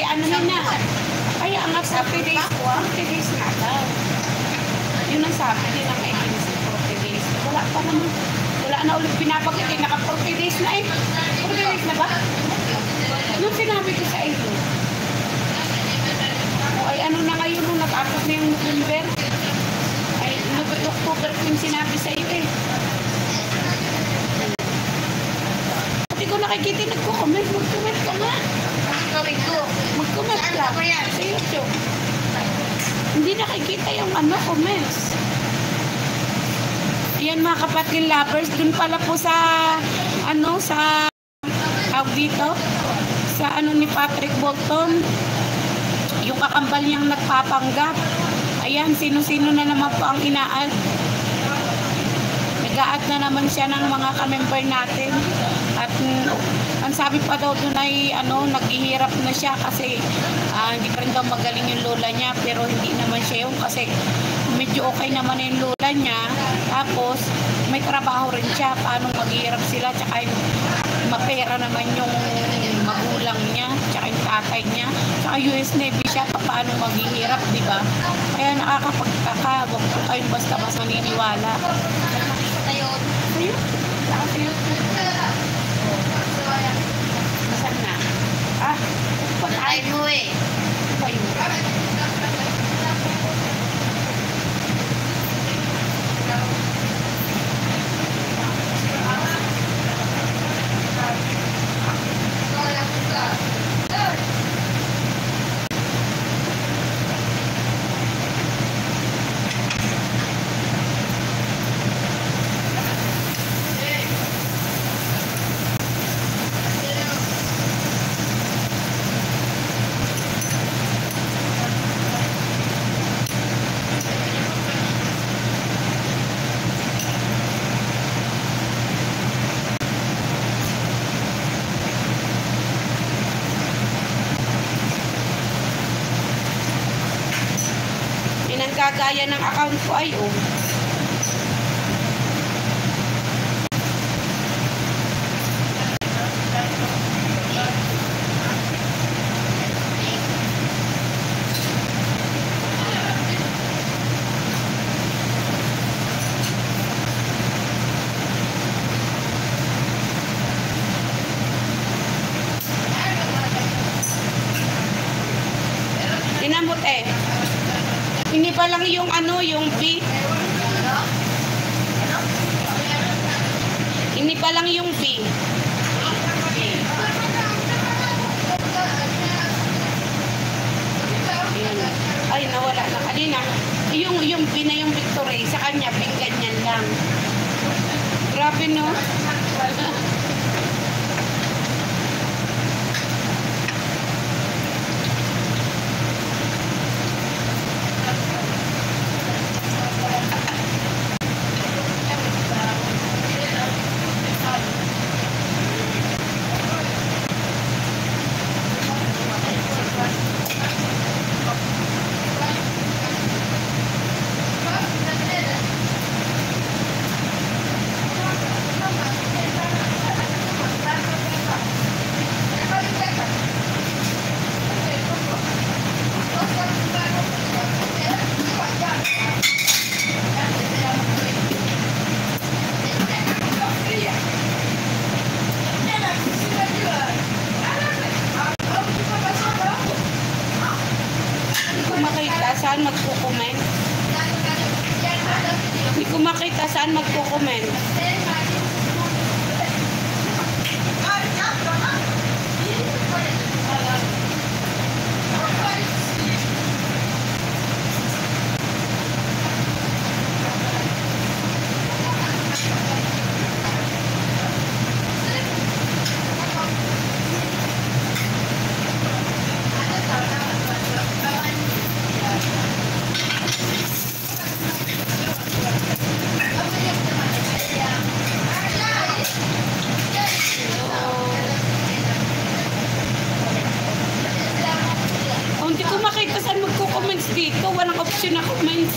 ano na. Kaya nga 40 days po, 40 days na daw. Yun ang sabi din ng agency, 40 days. Wala pa naman. Wala na ulit pinapagiging, naka 40 days na eh. 40 days na ba? Nung sinabi ko sa iyo. O ay ano na ngayon nung natapos na yung November. Ay October ko yung sinabi sa iyo eh. Hindi ko nakikita nagko-comment. Mag-comment ka nga. Mag-comment ka sa YouTube. Hindi nakikita yung comments. Ayan mga kapatid lovers, dun pala po sa sa dito sa ni Patrick Bolton, yung kakambal niyang nagpapanggap. Ayan, sino-sino na naman po ang ina-add. Nag-a-add na naman siya ng mga ka-member natin. At ang sabi pa daw doon ay naghihirap na siya kasi hindi pa rin daw magaling yung lola niya, pero hindi naman siya yung kasi medyo okay naman yung lola niya, tapos may trabaho rin siya, paano maghihirap sila, tsaka yung mapera naman yung magulang niya, tsaka yung tatay niya, tsaka US Navy siya, paano maghihirap, di ba? Kaya nakakapagkaka, wag po kayong basta-basta naniniwala. Ayun. Ayun. Masan na? Patay mo eh. Ayun. Gagaya ng account ko ay tinamot eh. Hindi pa lang yung yung B. Hindi pa lang yung B. Ay, nawala na kanina. Yung B na yung Victory, sa kanya, B ganyan lang. Grabe, no? Saan magko-comment? Hindi ko makita saan magko-comment. Hindi ko makita saan magko-comments dito. Walang option na comments.